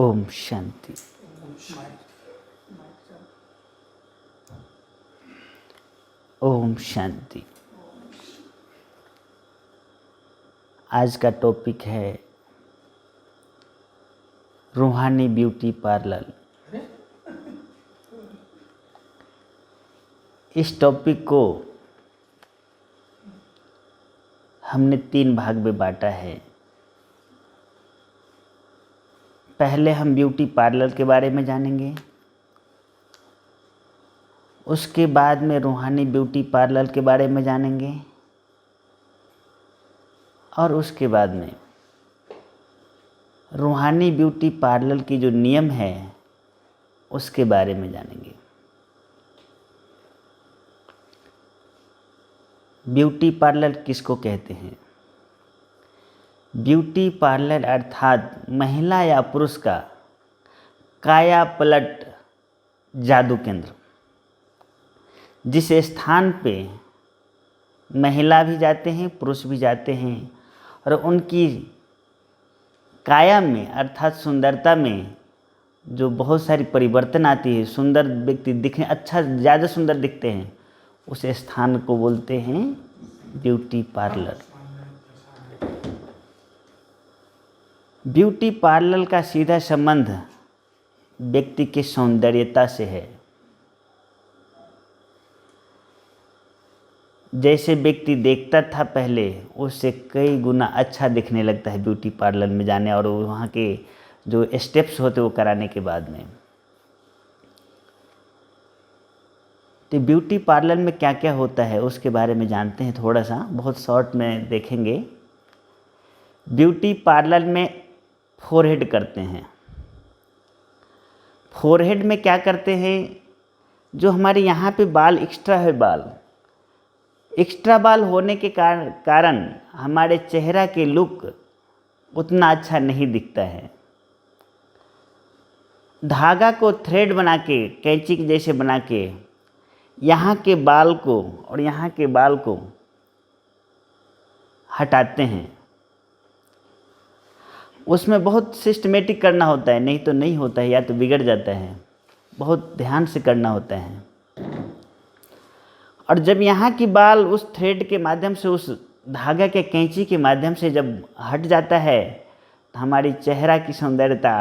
ओम शांति। ओम शांति। आज का टॉपिक है रूहानी ब्यूटी पार्लर। इस टॉपिक को हमने 3 भाग में बांटा है। पहले हम ब्यूटी पार्लर के बारे में जानेंगे, उसके बाद में रूहानी ब्यूटी पार्लर के बारे में जानेंगे और उसके बाद में रूहानी ब्यूटी पार्लर की जो नियम है उसके बारे में जानेंगे। ब्यूटी पार्लर किसको कहते हैं? ब्यूटी पार्लर अर्थात महिला या पुरुष का काया पलट जादू केंद्र, जिस स्थान पे महिला भी जाते हैं पुरुष भी जाते हैं और उनकी काया में अर्थात सुंदरता में जो बहुत सारी परिवर्तन आती है, सुंदर व्यक्ति दिखने अच्छा ज़्यादा सुंदर दिखते हैं, उस स्थान को बोलते हैं ब्यूटी पार्लर। ब्यूटी पार्लर का सीधा संबंध व्यक्ति की सौंदर्यता से है। जैसे व्यक्ति देखता था पहले, उससे कई गुना अच्छा दिखने लगता है ब्यूटी पार्लर में जाने और वहाँ के जो स्टेप्स होते वो कराने के बाद में। तो ब्यूटी पार्लर में क्या क्या होता है उसके बारे में जानते हैं, थोड़ा सा बहुत शॉर्ट में देखेंगे। ब्यूटी पार्लर में फोरहेड करते हैं। फोरहेड में क्या करते हैं? जो हमारे यहाँ पे बाल एक्स्ट्रा है, एक्स्ट्रा बाल होने के कारण हमारे चेहरा के लुक उतना अच्छा नहीं दिखता है। धागा को थ्रेड बना के, कैंची के जैसे बना के यहाँ के बाल को और यहाँ के बाल को हटाते हैं। उसमें बहुत सिस्टमेटिक करना होता है, नहीं तो नहीं होता है या तो बिगड़ जाता है। बहुत ध्यान से करना होता है। और जब यहाँ की बाल उस थ्रेड के माध्यम से, उस धागा के कैंची के माध्यम से जब हट जाता है तो हमारी चेहरा की सौंदर्यता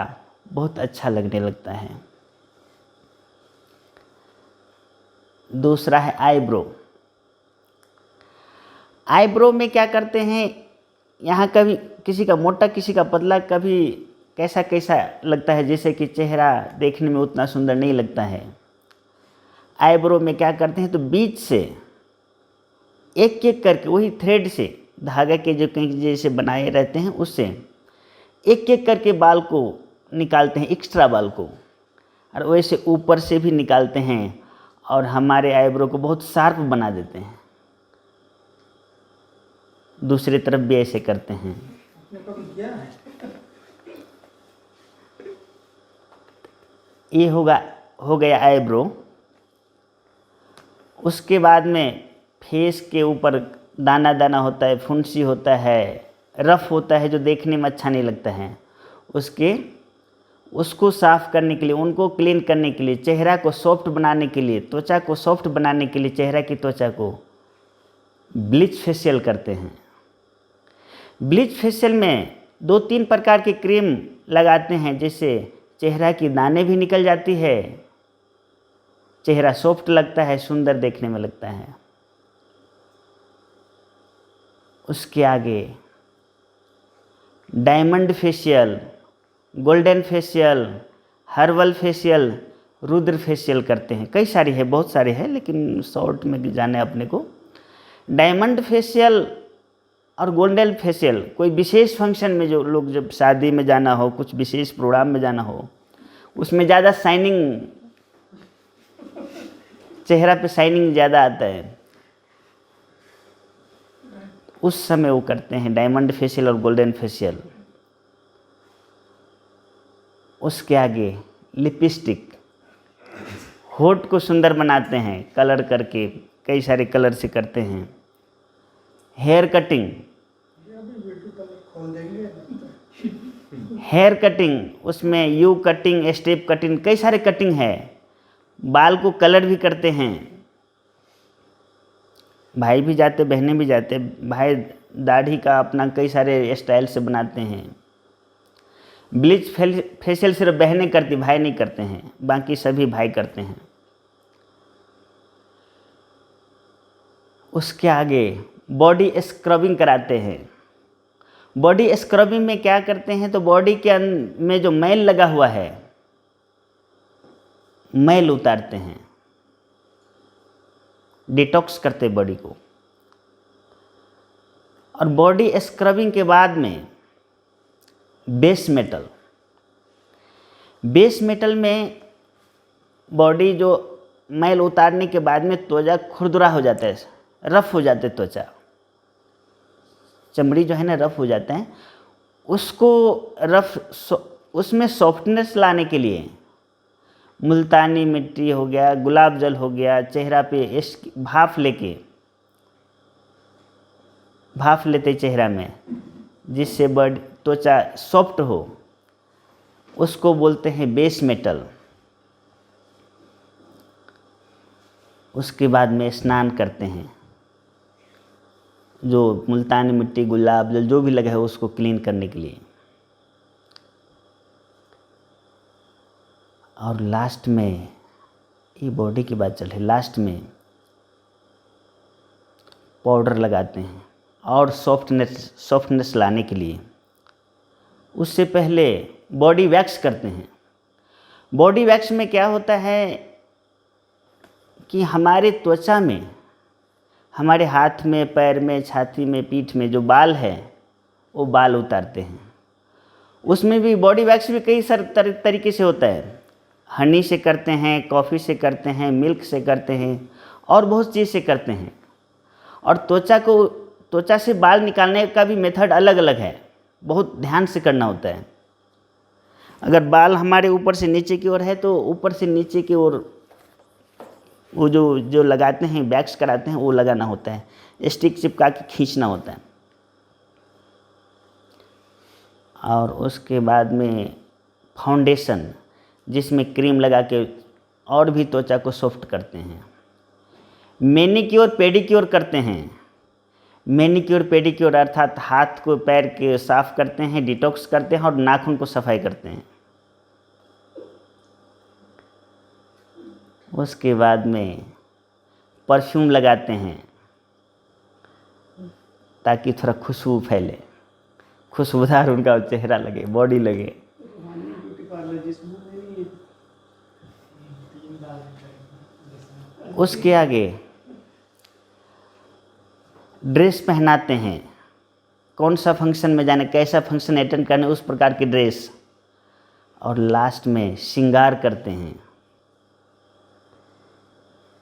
बहुत अच्छा लगने लगता है। दूसरा है आईब्रो। आईब्रो में क्या करते हैं? यहाँ कभी किसी का मोटा किसी का पतला, कभी कैसा कैसा लगता है, जैसे कि चेहरा देखने में उतना सुंदर नहीं लगता है। आईब्रो में क्या करते हैं तो बीच से एक एक करके वही थ्रेड से, धागा के जो कहीं जैसे बनाए रहते हैं उससे एक एक करके बाल को निकालते हैं, एक्स्ट्रा बाल को, और वैसे ऊपर से भी निकालते हैं और हमारे आईब्रो को बहुत शार्प बना देते हैं। दूसरी तरफ भी ऐसे करते हैं। ये हो गया आईब्रो। उसके बाद में फेस के ऊपर दाना दाना होता है, फुंसी होता है, रफ होता है, जो देखने में अच्छा नहीं लगता है। उसको साफ़ करने के लिए, उनको क्लीन करने के लिए, चेहरा को सॉफ्ट बनाने के लिए, त्वचा को सॉफ्ट बनाने के लिए, चेहरा की त्वचा को ब्लीच फेशियल करते हैं। ब्लीच फेशियल में 2-3 प्रकार की क्रीम लगाते हैं, जिससे चेहरा की दाने भी निकल जाती है, चेहरा सॉफ्ट लगता है, सुंदर देखने में लगता है। उसके आगे diamond facial, golden facial, herbal facial, Rudra facial करते हैं। कई सारी है, बहुत सारे हैं, लेकिन शॉर्ट में जाना है अपने को। डायमंड फेशियल और गोल्डन फेशियल कोई विशेष फंक्शन में, जो लोग जब शादी में जाना हो, कुछ विशेष प्रोग्राम में जाना हो, उसमें ज़्यादा शाइनिंग, चेहरा पे शाइनिंग ज़्यादा आता है, उस समय वो करते हैं डायमंड फेशियल और गोल्डन फेशियल। उसके आगे लिपस्टिक, होठ को सुंदर बनाते हैं कलर करके, कई सारे कलर से करते हैं। हेयर कटिंग, हेयर कटिंग, उसमें यू कटिंग, स्टेप कटिंग, कई सारे कटिंग है। बाल को कलर भी करते हैं, भाई भी जाते बहनें भी जाते। भाई दाढ़ी का अपना कई सारे स्टाइल से बनाते हैं। ब्लीच फेशियल सिर्फ बहनें करती, भाई नहीं करते हैं, बाकी सभी भाई करते हैं। उसके आगे बॉडी स्क्रबिंग कराते हैं। बॉडी स्क्रबिंग में क्या करते हैं, तो बॉडी के में जो मैल लगा हुआ है, मैल उतारते हैं, डिटॉक्स करते हैं बॉडी को। और बॉडी स्क्रबिंग के बाद में बेस मेटल, बेस मेटल में बॉडी जो मैल उतारने के बाद में त्वचा खुरदुरा हो जाता है, रफ हो जाते त्वचा, चमड़ी जो है ना रफ हो जाते हैं, उसको उसमें सॉफ्टनेस लाने के लिए मुल्तानी मिट्टी हो गया, गुलाब जल हो गया, चेहरा पे भाप लेते चेहरा में, जिससे बॉडी त्वचा सॉफ्ट हो, उसको बोलते हैं बेस मेटल। उसके बाद में स्नान करते हैं, जो मुल्तानी मिट्टी, गुलाब जल जो भी लगा है उसको क्लीन करने के लिए। और लास्ट में, ये बॉडी की बात चल रही, लास्ट में पाउडर लगाते हैं और सॉफ्टनेस लाने के लिए। उससे पहले बॉडी वैक्स करते हैं। बॉडी वैक्स में क्या होता है कि हमारे त्वचा में, हमारे हाथ में, पैर में, छाती में, पीठ में जो बाल है वो बाल उतारते हैं। उसमें भी बॉडी वैक्स भी कई सारे तरीके से होता है। हनी से करते हैं, कॉफ़ी से करते हैं, मिल्क से करते हैं, और बहुत चीज़ से करते हैं। और त्वचा से बाल निकालने का भी मेथड अलग अलग है, बहुत ध्यान से करना होता है। अगर बाल हमारे ऊपर से नीचे की ओर है तो ऊपर से नीचे की ओर वो जो लगाते हैं, वैक्स कराते हैं, वो लगाना होता है, स्टिक चिपका के खींचना होता है। और उसके बाद में फाउंडेशन, जिसमें क्रीम लगा के और भी त्वचा को सॉफ्ट करते हैं। मैनीक्योर पेडिक्योर करते हैं। मैनीक्योर पेडिक्योर अर्थात हाथ को, पैर के साफ करते हैं, डिटॉक्स करते हैं और नाखून को सफाई करते हैं। उसके बाद में परफ्यूम लगाते हैं ताकि थोड़ा खुशबू फैले, खुशबूदार उनका चेहरा लगे, बॉडी लगे। उसके आगे ड्रेस पहनाते हैं, कौन सा फंक्शन में जाना, कैसा फंक्शन अटेंड करना, उस प्रकार की ड्रेस। और लास्ट में श्रृंगार करते हैं।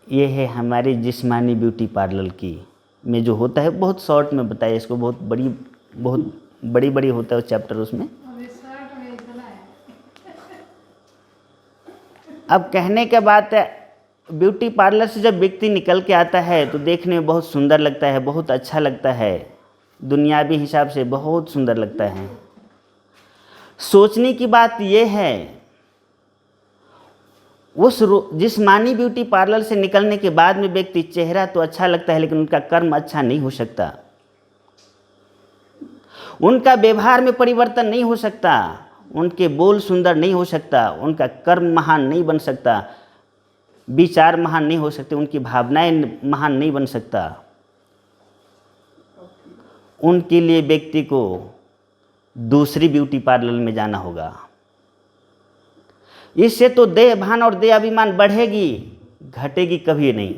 ये है हमारी जिस्मानी ब्यूटी पार्लर की में जो होता है, बहुत शॉर्ट में बताया इसको, बहुत बड़ी होता है वो चैप्टर उसमें। अब कहने के बाद ब्यूटी पार्लर से जब व्यक्ति निकल के आता है तो देखने में बहुत सुंदर लगता है, बहुत अच्छा लगता है, दुनियावी हिसाब से बहुत सुंदर लगता है। सोचने की बात यह है, उस जिस्मानी ब्यूटी पार्लर से निकलने के बाद में व्यक्ति, चेहरा तो अच्छा लगता है लेकिन उनका कर्म अच्छा नहीं हो सकता, उनका व्यवहार में परिवर्तन नहीं हो सकता, उनके बोल सुंदर नहीं हो सकता, उनका कर्म महान नहीं बन सकता, विचार महान नहीं हो सकते, उनकी भावनाएं महान नहीं बन सकता। उनके लिए व्यक्ति को दूसरी ब्यूटी पार्लर में जाना होगा। इससे तो देह भान और देह अभिमान बढ़ेगी, घटेगी कभी नहीं।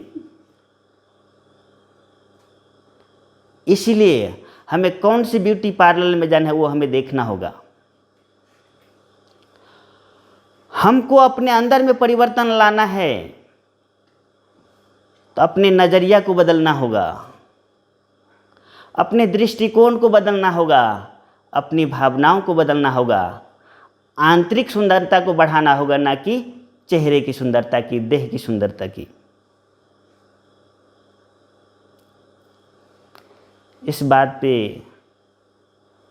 इसीलिए हमें कौन सी ब्यूटी पार्लर में जाना है वो हमें देखना होगा। हमको अपने अंदर में परिवर्तन लाना है तो अपने नज़रिया को बदलना होगा, अपने दृष्टिकोण को बदलना होगा, अपनी भावनाओं को बदलना होगा, आंतरिक सुंदरता को बढ़ाना होगा, ना कि चेहरे की सुंदरता की, देह की सुंदरता की। इस बात पे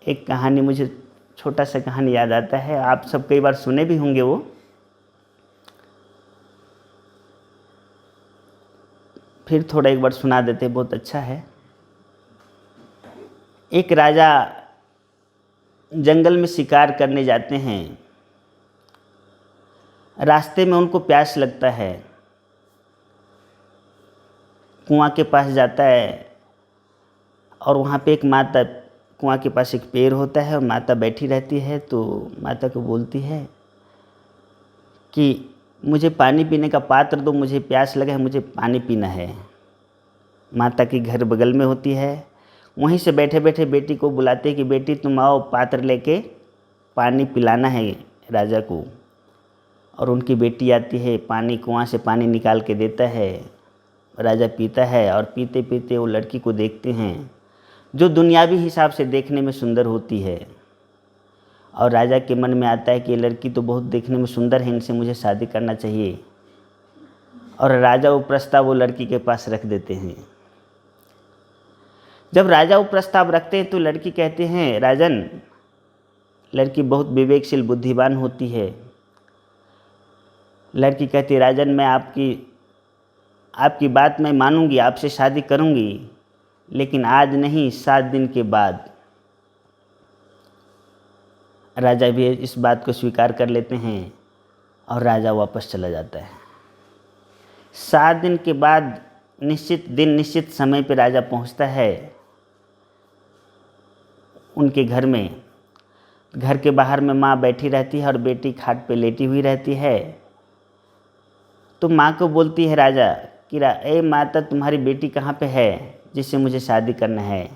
एक कहानी मुझे छोटा सा कहानी याद आता है, आप सब कई बार सुने भी होंगे वो। फिर थोड़ा एक बार सुना देते, बहुत अच्छा है। एक राजा जंगल में शिकार करने जाते हैं। रास्ते में उनको प्यास लगता है, कुआं के पास जाता है और वहाँ पे एक माता, कुआं के पास एक पेड़ होता है और माता बैठी रहती है। तो माता को बोलती है कि मुझे पानी पीने का पात्र दो, मुझे प्यास लगा है, मुझे पानी पीना है। माता की घर बगल में होती है। वहीं से बैठे बैठे बेटी को बुलाते हैं कि बेटी तुम आओ, पात्र लेके पानी पिलाना है राजा को। और उनकी बेटी आती है, पानी कुआं से पानी निकाल के देता है, राजा पीता है। और पीते पीते वो लड़की को देखते हैं जो दुनियावी हिसाब से देखने में सुंदर होती है। और राजा के मन में आता है कि ये लड़की तो बहुत देखने में सुंदर है, इनसे मुझे शादी करना चाहिए। और राजा वो प्रस्ताव वो लड़की के पास रख देते हैं। जब राजा वो प्रस्ताव रखते हैं तो लड़की कहते हैं, राजन, लड़की बहुत विवेकशील बुद्धिमान होती है। लड़की कहती है, राजन मैं आपकी बात मैं मानूंगी, आपसे शादी करूंगी, लेकिन आज नहीं, 7 दिन के बाद। राजा भी इस बात को स्वीकार कर लेते हैं और राजा वापस चला जाता है। 7 दिन के बाद निश्चित दिन निश्चित समय पर राजा पहुंचता है उनके घर में। घर के बाहर में माँ बैठी रहती है और बेटी खाट पे लेटी हुई रहती है। तो माँ को बोलती है राजा कि ए माता, तुम्हारी बेटी कहाँ पे है जिससे मुझे शादी करना है?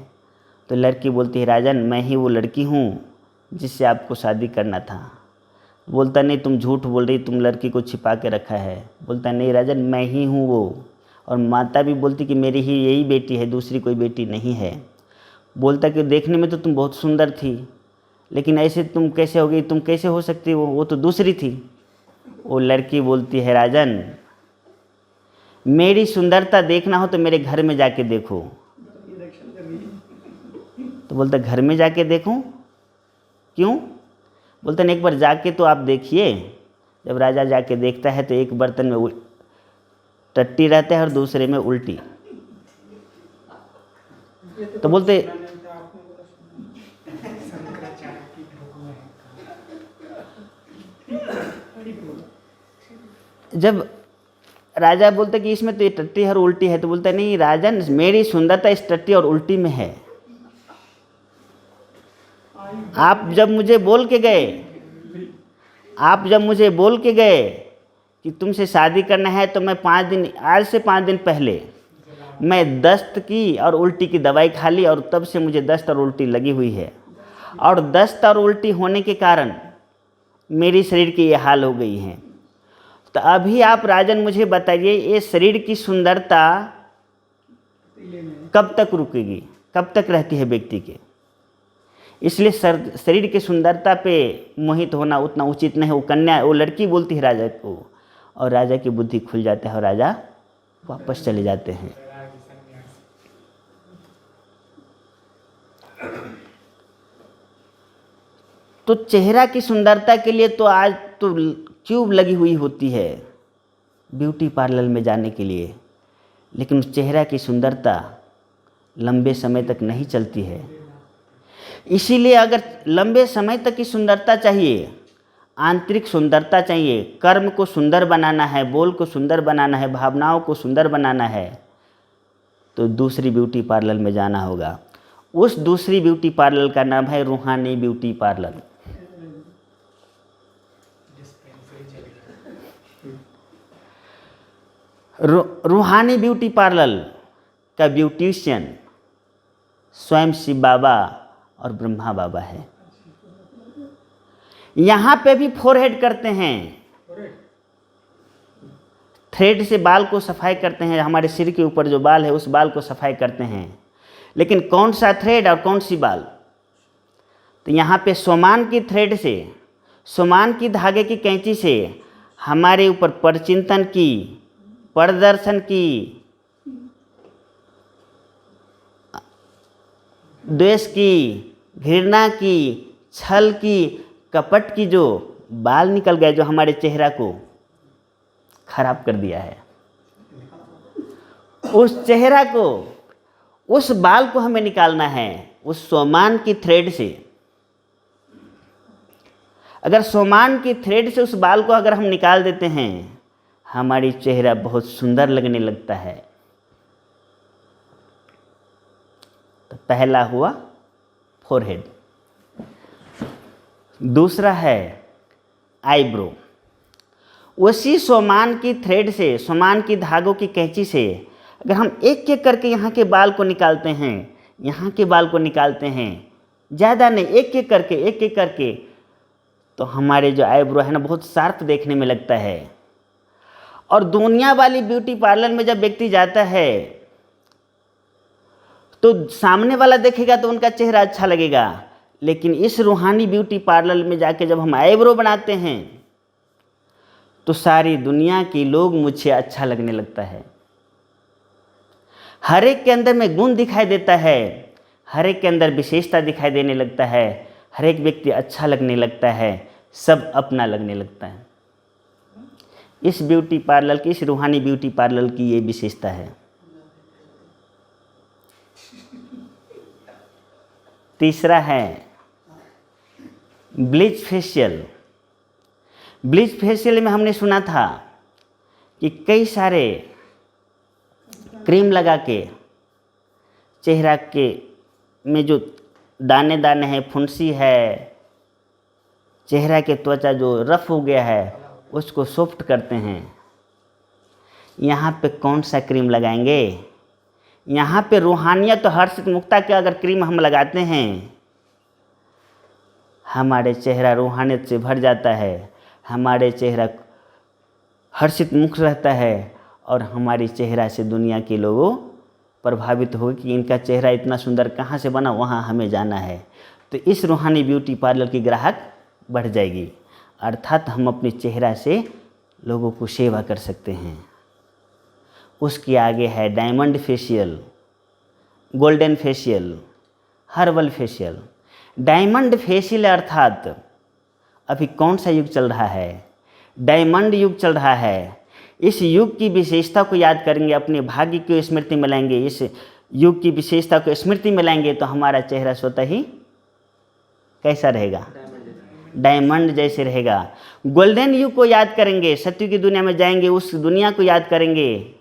तो लड़की बोलती है, राजन मैं ही वो लड़की हूँ जिससे आपको शादी करना था। बोलता नहीं, तुम झूठ बोल रही, तुम लड़की को छिपा के रखा है। बोलता नहीं राजन, मैं ही हूँ वो। और माता भी बोलती कि मेरी ही यही बेटी है, दूसरी कोई बेटी नहीं है। बोलता कि देखने में तो तुम बहुत सुंदर थी, लेकिन ऐसे तुम कैसे हो गई, तुम कैसे हो सकती हो, वो तो दूसरी थी। वो लड़की बोलती है, राजन मेरी सुंदरता देखना हो तो मेरे घर में जाके देखो। तो बोलता घर में जाके देखूं? क्यों? बोलते हैं एक बार जाके तो आप देखिए। जब राजा जाके देखता है तो एक बर्तन में टट्टी रहता है और दूसरे में उल्टी। तो बोलते जब राजा बोलते कि इसमें तो ये टट्टी और उल्टी है, तो बोलता नहीं राजन, मेरी सुंदरता इस टट्टी और उल्टी में है। आप जब मुझे बोल के गए कि तुमसे शादी करना है, तो मैं आज से 5 दिन पहले मैं दस्त की और उल्टी की दवाई खा ली, और तब से मुझे दस्त और उल्टी लगी हुई है। और दस्त और उल्टी होने के कारण मेरी शरीर की ये हाल हो गई है। तो अभी आप राजन मुझे बताइए, ये शरीर की सुंदरता कब तक रुकेगी, कब तक रहती है व्यक्ति के? इसलिए शरीर की सुंदरता पे मोहित होना उतना उचित नहीं है। वो लड़की बोलती है राजा को, और राजा की बुद्धि खुल जाता है और राजा वापस चले जाते हैं। तो चेहरा की सुंदरता के लिए तो आज तो ट्यूब लगी हुई होती है ब्यूटी पार्लर में जाने के लिए, लेकिन उस चेहरा की सुंदरता लंबे समय तक नहीं चलती है। इसीलिए अगर लंबे समय तक की सुंदरता चाहिए, आंतरिक सुंदरता चाहिए, कर्म को सुंदर बनाना है, बोल को सुंदर बनाना है, भावनाओं को सुंदर बनाना है, तो दूसरी ब्यूटी पार्लर में जाना होगा। उस दूसरी ब्यूटी पार्लर का नाम है रूहानी ब्यूटी पार्लर। रूहानी ब्यूटी पार्लर का ब्यूटिशियन स्वयं शिव बाबा और ब्रह्मा बाबा है। यहाँ पे भी फोरहेड करते हैं, थ्रेड से बाल को सफाई करते हैं। हमारे सिर के ऊपर जो बाल है उस बाल को सफाई करते हैं, लेकिन कौन सा थ्रेड और कौन सी बाल? तो यहाँ पे सोमान की थ्रेड से, सोमान की धागे की कैंची से हमारे ऊपर परचिंतन की, प्रदर्शन की, द्वेष की, घृणा की, छल की, कपट की जो बाल निकल गए, जो हमारे चेहरा को खराब कर दिया है, उस चेहरा को, उस बाल को हमें निकालना है उस सोमान की थ्रेड से। अगर सोमान की थ्रेड से उस बाल को अगर हम निकाल देते हैं, हमारी चेहरा बहुत सुंदर लगने लगता है। तो पहला हुआ फोरहेड। दूसरा है आईब्रो। उसी सोमान की थ्रेड से, सोमान की धागों की कैंची से अगर हम एक एक करके यहाँ के बाल को निकालते हैं, यहाँ के बाल को निकालते हैं, ज़्यादा नहीं, एक एक करके, तो हमारे जो आईब्रो है ना बहुत शार्प देखने में लगता है। और दुनिया वाली ब्यूटी पार्लर में जब व्यक्ति जाता है तो सामने वाला देखेगा तो उनका चेहरा अच्छा लगेगा, लेकिन इस रूहानी ब्यूटी पार्लर में जाके जब हम आईब्रो बनाते हैं तो सारी दुनिया के लोग मुझे अच्छा लगने लगता है। हर एक के अंदर में गुण दिखाई देता है, हर एक के अंदर विशेषता दिखाई देने लगता है, हर एक व्यक्ति अच्छा लगने लगता है, सब अपना लगने लगता है। इस ब्यूटी पार्लर की, इस रूहानी ब्यूटी पार्लर की ये विशेषता है। तीसरा है ब्लीच फेशियल। ब्लीच फेशियल में हमने सुना था कि कई सारे क्रीम लगा के चेहरा के में जो दाने दाने हैं, फुंसी है, चेहरा के त्वचा जो रफ हो गया है उसको सॉफ्ट करते हैं। यहाँ पे कौन सा क्रीम लगाएंगे? यहाँ पे रूहानियत और हर्षित मुक्ता के अगर क्रीम हम लगाते हैं, हमारे चेहरा रूहानियत से भर जाता है, हमारे चेहरा हर्षित मुख रहता है और हमारी चेहरा से दुनिया के लोगों प्रभावित हो कि इनका चेहरा इतना सुंदर कहाँ से बना, वहाँ हमें जाना है। तो इस रूहानी ब्यूटी पार्लर की ग्राहक बढ़ जाएगी, अर्थात हम अपने चेहरा से लोगों को सेवा कर सकते हैं। उसके आगे है diamond facial, golden facial, herbal facial. Diamond facial अर्थात अभी कौन सा युग चल रहा है? डायमंड युग चल रहा है। इस युग की विशेषता को याद करेंगे, अपने भाग्य की स्मृति में लाएंगे, इस युग की विशेषता को स्मृति में लाएंगे तो हमारा चेहरा स्वतः ही कैसा रहेगा? डायमंड जैसे रहेगा। गोल्डन युग को याद करेंगे, सत्य की दुनिया में जाएंगे, उस दुनिया को याद करेंगे,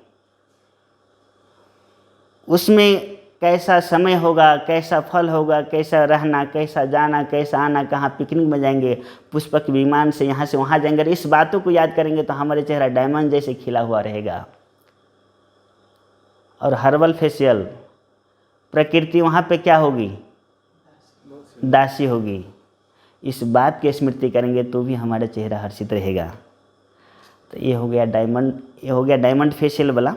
उसमें कैसा समय होगा, कैसा फल होगा, कैसा रहना, कैसा जाना, कैसा आना, कहाँ पिकनिक में जाएंगे, पुष्पक विमान से यहाँ से वहाँ जाएंगे। इस बातों को याद करेंगे तो हमारे चेहरा डायमंड जैसे खिला हुआ रहेगा। और हर्बल फेशियल, प्रकृति वहाँ पे क्या होगी? दासी होगी। इस बात की स्मृति करेंगे तो भी हमारा चेहरा हर्षित रहेगा। तो ये हो गया डायमंड, ये हो गया डायमंड फेशियल वाला।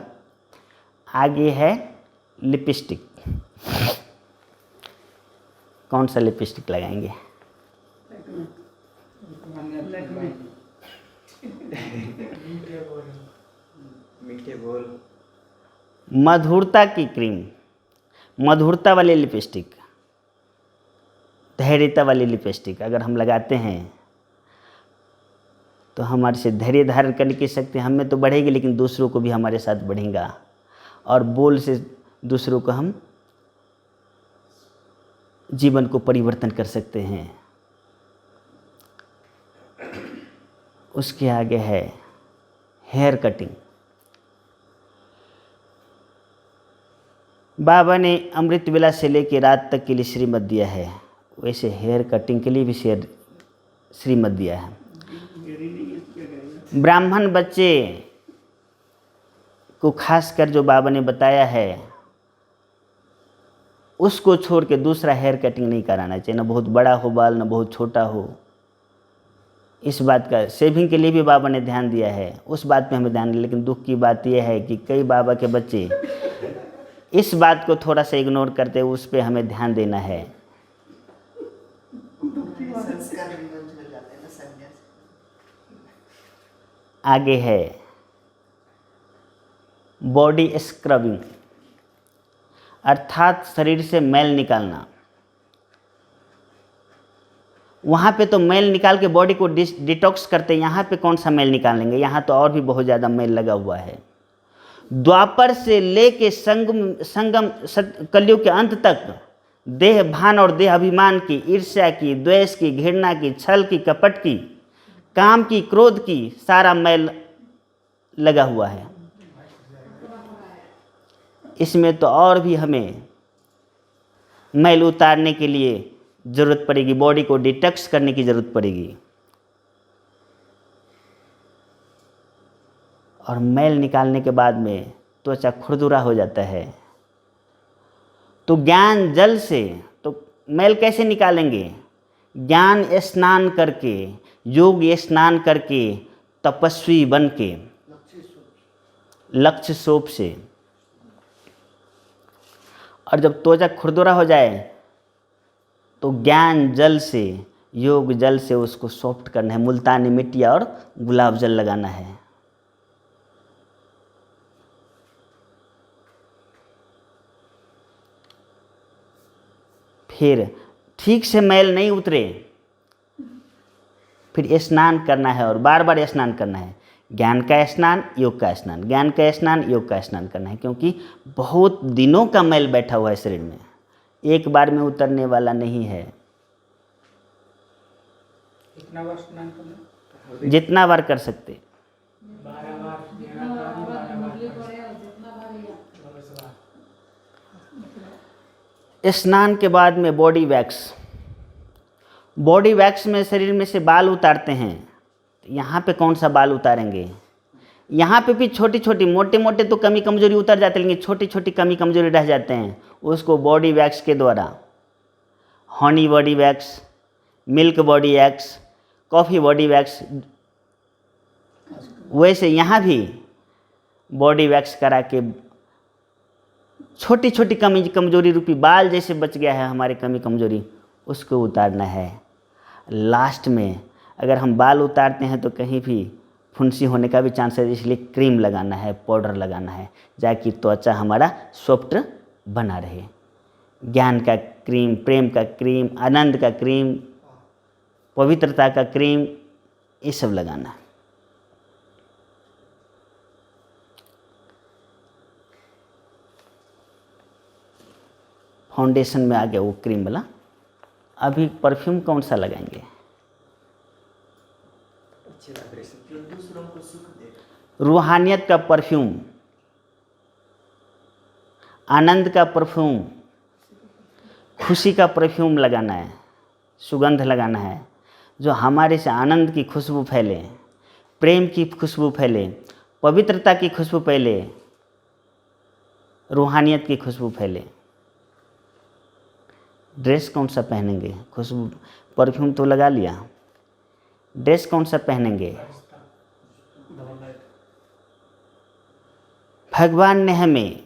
आगे है लिपस्टिक। कौन सा लिपस्टिक लगाएंगे? मीठे बोल, मधुरता की क्रीम, मधुरता वाली लिपस्टिक, धैर्यता वाली लिपस्टिक अगर हम लगाते हैं तो हमारे से धैर्य धारण करने की शक्ति हम में तो बढ़ेगी, लेकिन दूसरों को भी हमारे साथ बढ़ेगा। और बोल से दूसरों को हम जीवन को परिवर्तन कर सकते हैं। उसके आगे है हेयर कटिंग। बाबा ने अमृत वेला से लेकर रात तक के लिए श्रीमत दिया है, वैसे हेयर कटिंग के लिए भी श्रीमत दिया है। ब्राह्मण बच्चे को खासकर जो बाबा ने बताया है, उसको छोड़ के दूसरा हेयर कटिंग नहीं कराना चाहिए, ना बहुत बड़ा हो बाल, ना बहुत छोटा हो। इस बात का शेविंग के लिए भी बाबा ने ध्यान दिया है, उस बात पे हमें ध्यान दिया। लेकिन दुख की बात यह है कि कई बाबा के बच्चे इस बात को थोड़ा सा इग्नोर करते हैं, उस पे हमें ध्यान देना है। आगे है बॉडी स्क्रबिंग, अर्थात शरीर से मैल निकालना। वहाँ पे तो मैल निकाल के बॉडी को डिटॉक्स करते हैं, यहाँ पे कौन सा मैल निकालेंगे? यहाँ तो और भी बहुत ज़्यादा मैल लगा हुआ है। द्वापर से लेके संगम कलयुग के अंत तक देह भान और देह अभिमान की, ईर्ष्या की, द्वेष की, घृणा की, छल की, कपट की, काम की, क्रोध की, सारा मैल लगा हुआ है। इसमें तो और भी हमें मैल उतारने के लिए ज़रूरत पड़ेगी, बॉडी को डिटॉक्स करने की ज़रूरत पड़ेगी। और मैल निकालने के बाद में त्वचा खुरदुरा हो जाता है। तो ज्ञान जल से तो मैल कैसे निकालेंगे? ज्ञान स्नान करके, योग स्नान करके, तपस्वी बन के, लक्ष्य सोप से। और जब त्वचा खुरदुरा हो जाए तो ज्ञान जल से, योग जल से उसको सॉफ्ट करना है। मुल्तानी मिट्टी और गुलाब जल लगाना है। फिर ठीक से मैल नहीं उतरे, फिर स्नान करना है और बार बार स्नान करना है। ज्ञान का स्नान, योग का स्नान, ज्ञान का स्नान, योग का स्नान करना है, क्योंकि बहुत दिनों का मैल बैठा हुआ है शरीर में, एक बार में उतरने वाला नहीं है। कितना बार स्नान करना? जितना बार कर सकते। 12 बार। स्नान के बाद में बॉडी वैक्स में शरीर में से बाल उतारते हैं। यहाँ पे कौन सा बाल उतारेंगे? यहाँ पे भी छोटी छोटी, मोटे मोटे तो कमी कमजोरी उतर जाते हैं, लेकिन छोटी छोटी कमी कमजोरी रह जाते हैं। उसको बॉडी वैक्स के द्वारा, Honey body wax, milk body wax, coffee body wax, वैसे यहाँ भी बॉडी वैक्स करा के छोटी छोटी कमी कमजोरी रूपी बाल जैसे बच गया है हमारे कमी कमजोरी, उसको उतारना है। लास्ट में अगर हम बाल उतारते हैं तो कहीं भी फुंसी होने का भी चांस है, इसलिए क्रीम लगाना है, पाउडर लगाना है, जाकि त्वचा हमारा सॉफ्ट बना रहे। ज्ञान का क्रीम, प्रेम का क्रीम, आनंद का क्रीम, पवित्रता का क्रीम, ये सब लगाना है। फाउंडेशन में आ गया वो क्रीम वाला। अभी परफ्यूम कौन सा लगाएंगे? अच्छे लग रहे हैं, जो दूसरों को सुख दे। रूहानियत का परफ्यूम, आनंद का परफ्यूम, खुशी का परफ्यूम लगाना है, सुगंध लगाना है, जो हमारे से आनंद की खुशबू फैले, प्रेम की खुशबू फैले, पवित्रता की खुशबू फैले, रूहानियत की खुशबू फैले। ड्रेस कौन सा पहनेंगे? खुशबू, परफ्यूम तो लगा लिया, ड्रेस कौन सा पहनेंगे? भगवान ने हमें,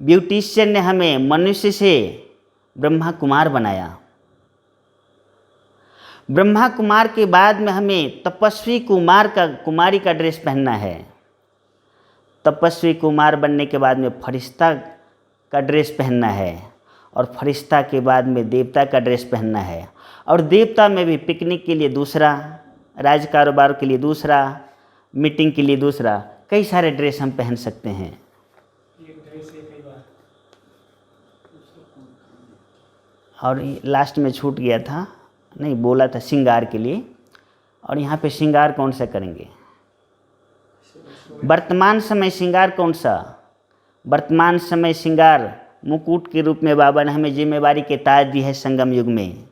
ब्यूटिशियन ने हमें मनुष्य से ब्रह्मा कुमार बनाया। ब्रह्मा कुमार के बाद में हमें तपस्वी कुमारी का ड्रेस पहनना है। तपस्वी कुमार बनने के बाद में फरिश्ता का ड्रेस पहनना है, और फरिश्ता के बाद में देवता का ड्रेस पहनना है। और देवता में भी पिकनिक के लिए दूसरा, राज कारोबार के लिए दूसरा, मीटिंग के लिए दूसरा, कई सारे ड्रेस हम पहन सकते हैं। एक ड्रेस एक ही बार। और लास्ट में छूट गया था, नहीं बोला था श्रृंगार के लिए। और यहाँ पे श्रृंगार कौन सा करेंगे? वर्तमान समय श्रृंगार कौन सा? वर्तमान समय श्रृंगार मुकुट के रूप में बाबा ने हमें जिम्मेवारी के ताज दी है संगम युग में,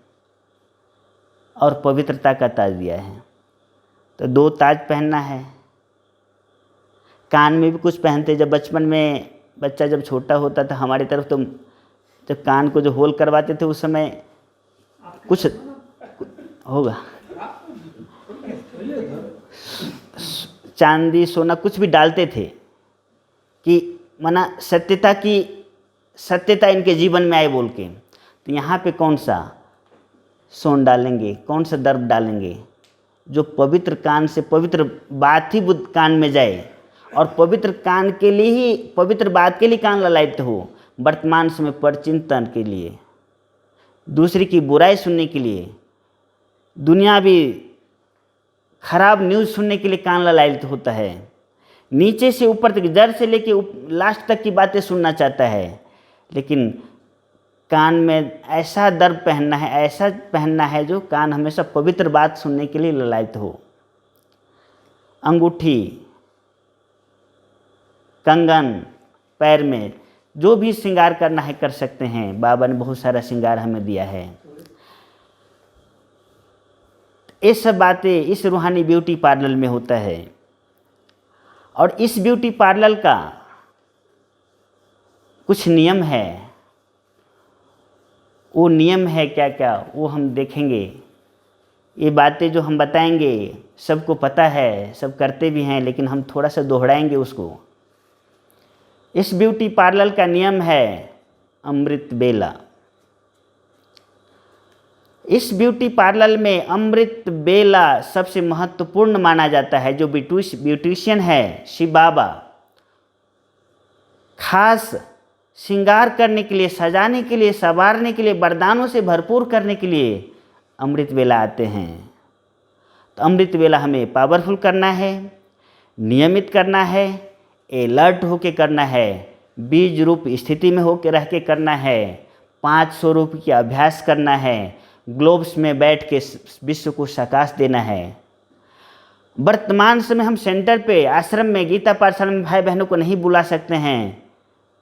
और पवित्रता का ताज दिया है। तो 2 ताज पहनना है। कान में भी कुछ पहनते, जब बचपन में बच्चा जब छोटा होता था हमारी तरफ, तो जब कान को जो होल करवाते थे उस समय कुछ होगा, चांदी सोना कुछ भी डालते थे कि माना सत्यता इनके जीवन में आए बोल के। तो यहाँ पे कौन सा सोन डालेंगे, कौन सा दर्द डालेंगे? जो पवित्र कान से पवित्र बात ही बुद्ध कान में जाए, और पवित्र कान के लिए ही, पवित्र बात के लिए कान ललायत हो। वर्तमान समय पर चिंतन के लिए, दूसरे की बुराई सुनने के लिए, दुनियावी खराब न्यूज़ सुनने के लिए कान ललायित होता है, नीचे से ऊपर तक, जड़ से लेके लास्ट तक की बातें सुनना चाहता है, लेकिन कान में ऐसा दर्प पहनना है, ऐसा पहनना है जो कान हमेशा पवित्र बात सुनने के लिए ललायित हो। अंगूठी, कंगन, पैर में जो भी श्रृंगार करना है कर सकते हैं। बाबा ने बहुत सारा श्रृंगार हमें दिया है। ये सब बातें इस रूहानी ब्यूटी पार्लर में होता है। और इस ब्यूटी पार्लर का कुछ नियम है। वो नियम है क्या क्या वो हम देखेंगे। ये बातें जो हम बताएंगे सबको पता है, सब करते भी हैं, लेकिन हम थोड़ा सा दोहराएंगे उसको। इस ब्यूटी पार्लर का नियम है अमृत बेला। इस ब्यूटी पार्लर में अमृत बेला सबसे महत्वपूर्ण माना जाता है। जो ब्यूटिशियन है शिव बाबा, खास श्रृंगार करने के लिए, सजाने के लिए, संवारने के लिए, वरदानों से भरपूर करने के लिए अमृत बेला आते हैं। तो अमृत बेला हमें पावरफुल करना है, नियमित करना है, अलर्ट होके करना है, बीज रूप स्थिति में होकर रह के करना है, 5 स्वरूप की अभ्यास करना है, ग्लोब्स में बैठ के विश्व को प्रकाश देना है। वर्तमान समय हम सेंटर पे, आश्रम में, गीता पाठशाला में भाई बहनों को नहीं बुला सकते हैं,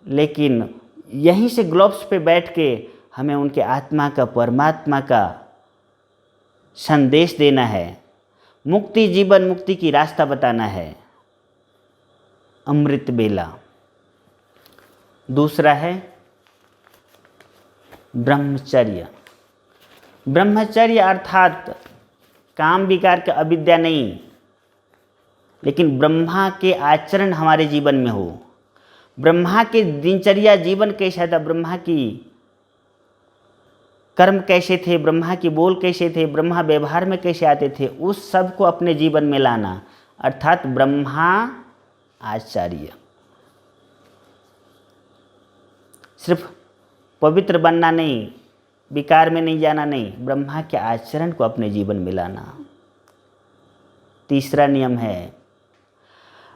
लेकिन यहीं से ग्लोब्स पे बैठ के हमें उनके आत्मा का, परमात्मा का संदेश देना है, मुक्ति, जीवन मुक्ति की रास्ता बताना है। अमृत बेला। दूसरा है ब्रह्मचर्य। ब्रह्मचर्य अर्थात काम विकार का अविद्या नहीं, लेकिन ब्रह्मा के आचरण हमारे जीवन में हो। ब्रह्मा के दिनचर्या जीवन कैसा था, ब्रह्मा की कर्म कैसे थे, ब्रह्मा की बोल कैसे थे, ब्रह्मा व्यवहार में कैसे आते थे, उस सब को अपने जीवन में लाना, अर्थात ब्रह्मा आचार्य। सिर्फ पवित्र बनना नहीं, विकार में नहीं जाना नहीं, ब्रह्मा के आचरण को अपने जीवन में लाना। तीसरा नियम है,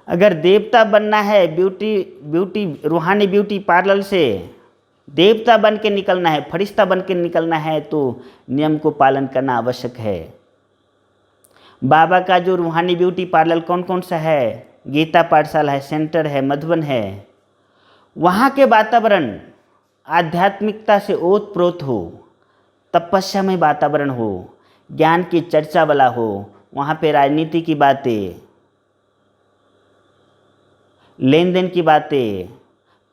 अगर देवता बनना है, ब्यूटी रूहानी ब्यूटी पार्लर से देवता बन के निकलना है, फरिश्ता बन के निकलना है, तो नियम को पालन करना आवश्यक है। बाबा का जो रूहानी ब्यूटी पार्लर कौन कौन सा है, गीता पाठशाला है, सेंटर है, मधुबन है, वहाँ के वातावरण आध्यात्मिकता से ओतप्रोत हो, तपस्या में वातावरण हो, ज्ञान की चर्चा वाला हो। वहाँ पे राजनीति की बातें, लेन देन की बातें,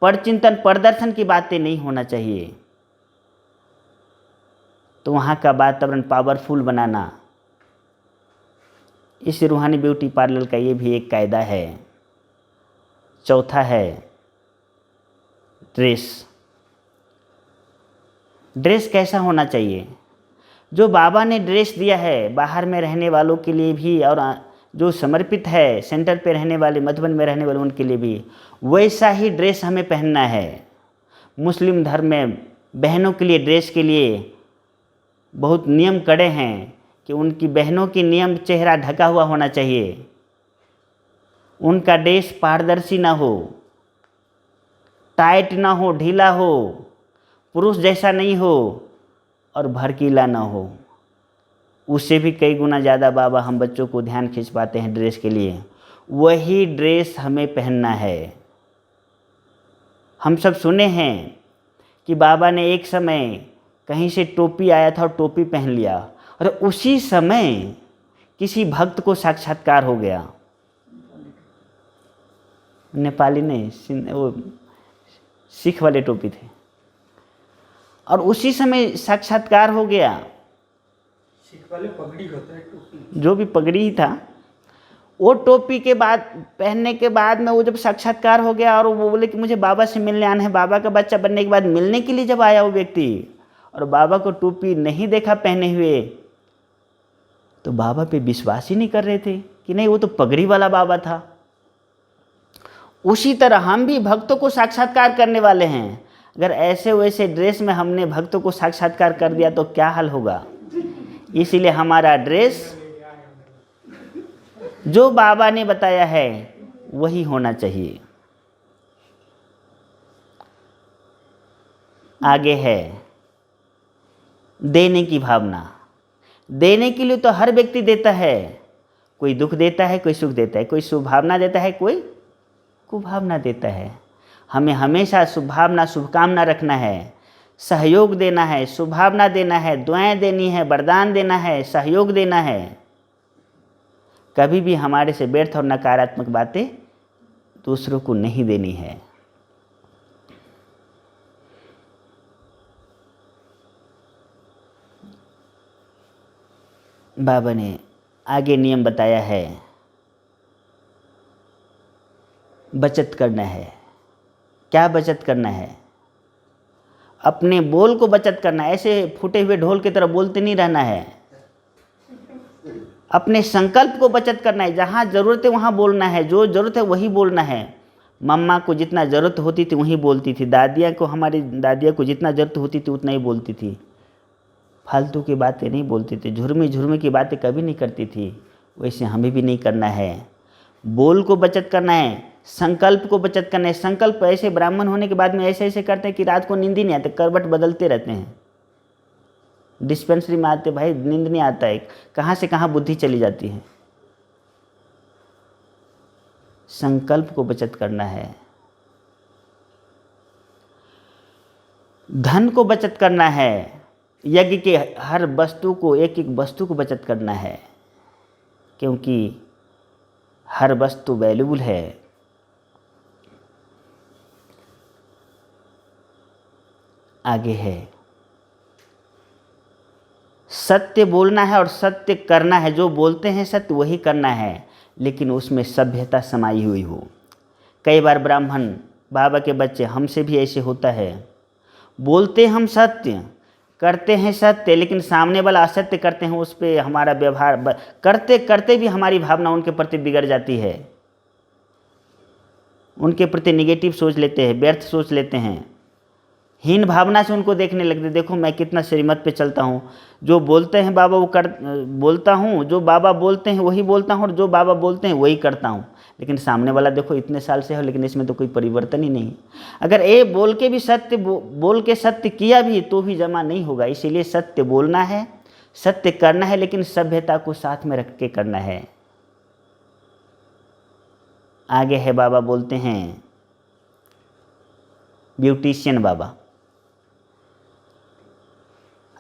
परचिंतन प्रदर्शन की बातें नहीं होना चाहिए। तो वहाँ का वातावरण पावरफुल बनाना, इस रूहानी ब्यूटी पार्लर का ये भी एक कायदा है। चौथा है ड्रेस। ड्रेस कैसा होना चाहिए? जो बाबा ने ड्रेस दिया है बाहर में रहने वालों के लिए भी, और जो समर्पित है सेंटर पे रहने वाले, मधुबन में रहने वाले उनके लिए भी, वैसा ही ड्रेस हमें पहनना है। मुस्लिम धर्म में बहनों के लिए ड्रेस के लिए बहुत नियम कड़े हैं कि उनकी बहनों की नियम चेहरा ढका हुआ होना चाहिए, उनका ड्रेस पारदर्शी ना हो, टाइट ना हो, ढीला हो, पुरुष जैसा नहीं हो और भड़कीला ना हो। उससे भी कई गुना ज़्यादा बाबा हम बच्चों को ध्यान खींच पाते हैं ड्रेस के लिए। वही ड्रेस हमें पहनना है। हम सब सुने हैं कि बाबा ने एक समय कहीं से टोपी आया था और टोपी पहन लिया, और उसी समय किसी भक्त को साक्षात्कार हो गया। नेपाली नहीं, वो सिख वाले टोपी थे, और उसी समय साक्षात्कार हो गया। सिख वाले पगड़ी होता है, टोपी, जो भी पगड़ी ही था, वो टोपी के बाद पहनने के बाद में वो जब साक्षात्कार हो गया और वो बोले कि मुझे बाबा से मिलने आना है। बाबा का बच्चा बनने के बाद मिलने के लिए जब आया वो व्यक्ति और बाबा को टोपी नहीं देखा पहने हुए, तो बाबा पे विश्वास ही नहीं कर रहे थे कि नहीं वो तो पगड़ी वाला बाबा था। उसी तरह हम भी भक्तों को साक्षात्कार करने वाले हैं। अगर ऐसे वैसे ड्रेस में हमने भक्तों को साक्षात्कार कर दिया तो क्या हाल होगा? इसीलिए हमारा ड्रेस जो बाबा ने बताया है वही होना चाहिए। आगे है देने की भावना। देने के लिए तो हर व्यक्ति देता है, कोई दुख देता है, कोई सुख देता है, कोई शुभ भावना देता है, कोई कुभावना देता है। हमें हमेशा शुभ भावना शुभकामना रखना है, सहयोग देना है, शुभ भावना देना है, दुआएं देनी है, वरदान देना है, सहयोग देना है। कभी भी हमारे से व्यर्थ और नकारात्मक बातें दूसरों को नहीं देनी है। बाबा ने आगे नियम बताया है, बचत करना है। क्या बचत करना है? अपने बोल को बचत करना है। ऐसे फूटे हुए ढोल की तरह बोलते नहीं रहना है। अपने संकल्प को बचत करना है। जहाँ ज़रूरत है वहाँ बोलना है, जो ज़रूरत है वही बोलना है। मम्मा को जितना ज़रूरत होती थी वही बोलती थी, दादियाँ को, हमारी दादियाँ को जितना ज़रूरत होती थी उतना ही बोलती थी। फालतू की बातें नहीं बोलती थी, झुरमी झुरमी की बातें कभी नहीं करती थी। वैसे हमें भी नहीं करना है। बोल को बचत करना है, संकल्प को बचत करना है। संकल्प ऐसे ब्राह्मण होने के बाद में ऐसे ऐसे करते हैं कि रात को नींद ही नहीं आती, करवट बदलते रहते हैं। डिस्पेंसरी में आते भाई नींद नहीं आता है, कहाँ से कहाँ बुद्धि चली जाती है। संकल्प को बचत करना है। धन को बचत करना है। यज्ञ के हर वस्तु को, एक एक वस्तु को बचत करना है, क्योंकि हर वस्तु वैल्यूबल है। आगे है सत्य बोलना है और सत्य करना है। जो बोलते हैं सत्य वही करना है, लेकिन उसमें सभ्यता समाई हुई हो। कई बार ब्राह्मण बाबा के बच्चे, हमसे भी ऐसे होता है, बोलते हम सत्य, करते हैं सत्य, लेकिन सामने वाला असत्य करते हैं, उस पर हमारा व्यवहार करते करते भी हमारी भावना उनके प्रति बिगड़ जाती है। उनके प्रति निगेटिव सोच लेते हैं, व्यर्थ सोच लेते हैं, हीन भावना से उनको देखने लगते। देखो मैं कितना श्रीमत पे चलता हूँ, जो बोलते हैं बाबा वो बोलता हूँ, जो बाबा बोलते हैं वही बोलता हूँ, और जो बाबा बोलते हैं वही करता हूँ। लेकिन सामने वाला देखो इतने साल से हो, लेकिन इसमें तो कोई परिवर्तन ही नहीं। अगर ये बोल के भी सत्य बोल के सत्य किया भी तो भी जमा नहीं होगा। इसीलिए सत्य बोलना है, सत्य करना है, लेकिन सभ्यता को साथ में रख के करना है। आगे है बाबा बोलते हैं, ब्यूटिशियन बाबा,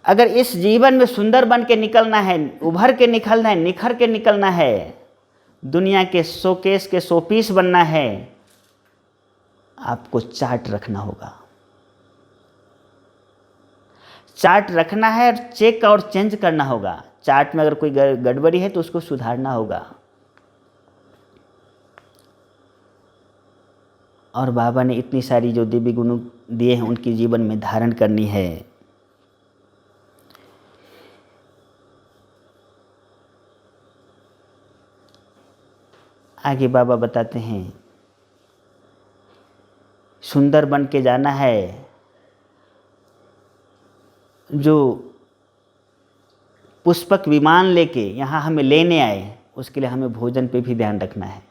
अगर इस जीवन में सुंदर बन के निकलना है, उभर के निकलना है, निखर के निकलना है, दुनिया के शोकेस के शोपीस बनना है, आपको चार्ट रखना होगा। चार्ट रखना है, चेक और चेंज करना होगा। चार्ट में अगर कोई गड़बड़ी है तो उसको सुधारना होगा। और बाबा ने इतनी सारी जो दिव्य गुण दिए हैं उनकी जीवन में धारण करनी है। आगे बाबा बताते हैं, सुंदर बन के जाना है। जो पुष्पक विमान लेके यहाँ हमें लेने आए, उसके लिए हमें भोजन पे भी ध्यान रखना है।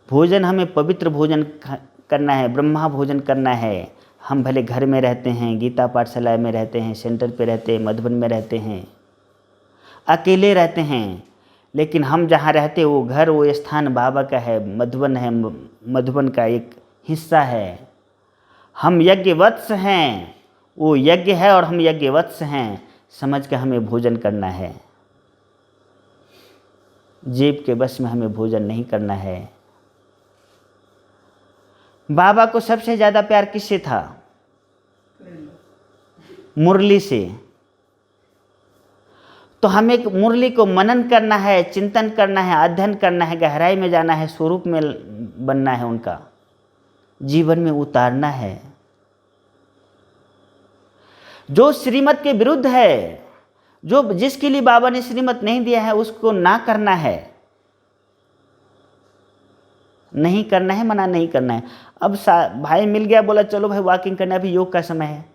भोजन हमें पवित्र भोजन करना है, ब्रह्मा भोजन करना है। हम भले घर में रहते हैं, गीता पाठशाला में रहते हैं, सेंटर पे रहते हैं, मधुबन में रहते हैं, अकेले रहते हैं, लेकिन हम जहाँ रहते हैं वो घर, वो स्थान बाबा का है, मधुबन है, मधुबन का एक हिस्सा है। हम यज्ञवत्स हैं, वो यज्ञ है और हम यज्ञवत्स हैं, समझ के हमें भोजन करना है। जेब के बस में हमें भोजन नहीं करना है। बाबा को सबसे ज़्यादा प्यार किससे था? मुरली से। तो हमें मुरली को मनन करना है, चिंतन करना है, अध्ययन करना है, गहराई में जाना है, स्वरूप में बनना है, उनका जीवन में उतारना है। जो श्रीमत के विरुद्ध है, जो जिसके लिए बाबा ने श्रीमत नहीं दिया है, उसको ना करना है, नहीं करना है, मना नहीं करना है। अब भाई मिल गया, बोला चलो भाई वॉकिंग करना, अभी योग का समय है,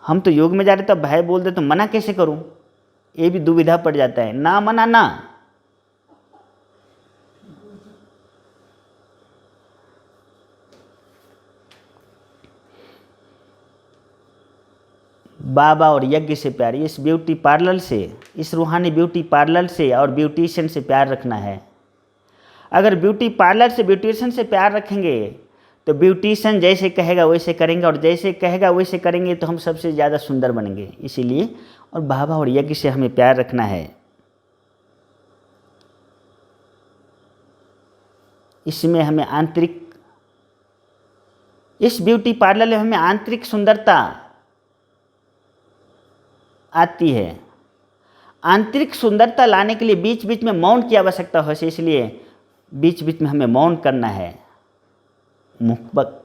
हम तो योग में जा रहे तो भाई बोल दे तो मना कैसे करूं, ये भी दुविधा पड़ जाता है। ना मना ना, बाबा और यज्ञ से प्यार, इस ब्यूटी पार्लर से, इस रूहानी ब्यूटी पार्लर से और ब्यूटिशियन से प्यार रखना है। अगर ब्यूटी पार्लर से ब्यूटिशियन से प्यार रखेंगे तो ब्यूटिशियन जैसे कहेगा वैसे करेंगे, और जैसे कहेगा वैसे करेंगे तो हम सबसे ज़्यादा सुंदर बनेंगे। इसीलिए और बाबा और यज्ञ से हमें प्यार रखना है। इसमें हमें आंतरिक, इस ब्यूटी पार्लर में हमें आंतरिक सुंदरता आती है। आंतरिक सुंदरता लाने के लिए बीच बीच में मौन की आवश्यकता हो, इसलिए बीच बीच में हमें मौन करना है। मुख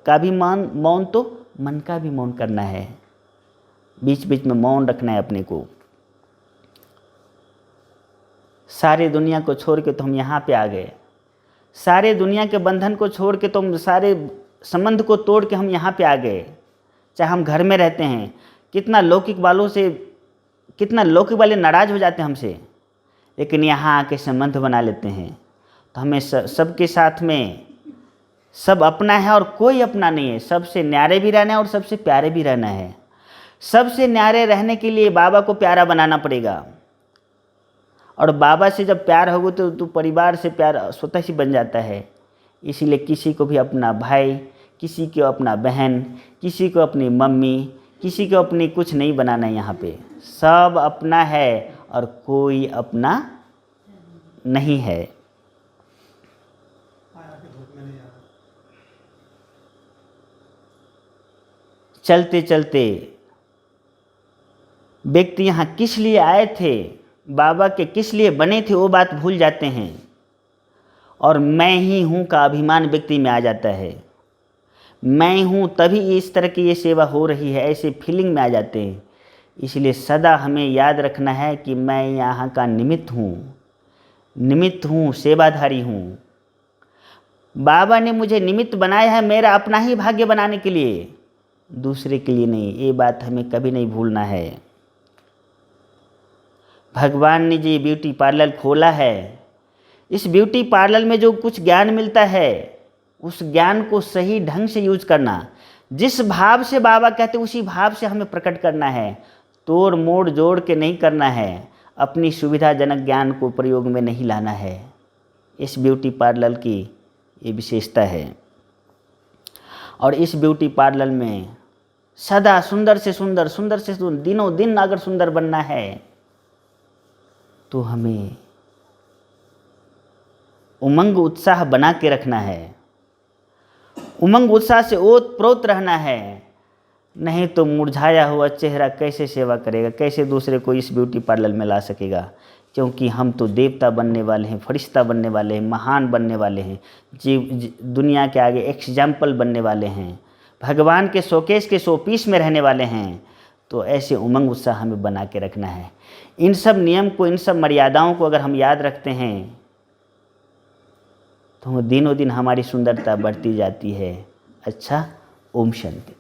का भी मौन तो मन का भी मौन करना है। बीच बीच में मौन रखना है अपने को। सारे दुनिया को छोड़ के तो हम यहाँ पे आ गए, सारे दुनिया के बंधन को छोड़ के तो हम, सारे संबंध को तोड़ के हम यहाँ पे आ गए। चाहे हम घर में रहते हैं, कितना लौकिक वाले नाराज हो जाते हैं हमसे, लेकिन यहाँ आके संबंध बना लेते हैं। तो हमें सबके साथ में सब अपना है और कोई अपना नहीं है। सबसे न्यारे भी रहना है और सबसे प्यारे भी रहना है। सबसे न्यारे रहने के लिए बाबा को प्यारा बनाना पड़ेगा, और बाबा से जब प्यार होगा तो परिवार से प्यार स्वतः ही बन जाता है। इसीलिए किसी को भी अपना भाई, किसी को अपना बहन, किसी को अपनी मम्मी, किसी को अपनी कुछ नहीं बनाना है। यहाँ पे सब अपना है और कोई अपना नहीं है। चलते चलते व्यक्ति यहाँ किस लिए आए थे, बाबा के किस लिए बने थे, वो बात भूल जाते हैं, और मैं ही हूँ का अभिमान व्यक्ति में आ जाता है। मैं हूँ तभी इस तरह की ये सेवा हो रही है, ऐसे फीलिंग में आ जाते हैं। इसलिए सदा हमें याद रखना है कि मैं यहाँ का निमित्त हूँ, सेवाधारी हूँ। बाबा ने मुझे निमित्त बनाया है मेरा अपना ही भाग्य बनाने के लिए, दूसरे के लिए नहीं। ये बात हमें कभी नहीं भूलना है। भगवान ने जो ब्यूटी पार्लर खोला है, इस ब्यूटी पार्लर में जो कुछ ज्ञान मिलता है, उस ज्ञान को सही ढंग से यूज करना। जिस भाव से बाबा कहते उसी भाव से हमें प्रकट करना है। तोड़ मोड़ जोड़ के नहीं करना है। अपनी सुविधाजनक ज्ञान को प्रयोग में नहीं लाना है। इस ब्यूटी पार्लर की ये विशेषता है। और इस ब्यूटी पार्लर में सदा सुंदर से सुंदर, सुंदर से सुंदर, दिनों दिन अगर सुंदर बनना है तो हमें उमंग उत्साह बना के रखना है। उमंग उत्साह से ओत प्रोत रहना है। नहीं तो मुरझाया हुआ चेहरा कैसे सेवा करेगा, कैसे दूसरे को इस ब्यूटी पार्लर में ला सकेगा। क्योंकि हम तो देवता बनने वाले हैं, फरिश्ता बनने वाले हैं, महान बनने वाले हैं, दुनिया के आगे एग्जाम्पल बनने वाले हैं, भगवान के शोकेस के शोपीस में रहने वाले हैं। तो ऐसे उमंग उत्साह हमें बना के रखना है। इन सब नियम को, इन सब मर्यादाओं को अगर हम याद रखते हैं तो दिनों दिन हमारी सुंदरता बढ़ती जाती है। अच्छा, ओम शांति।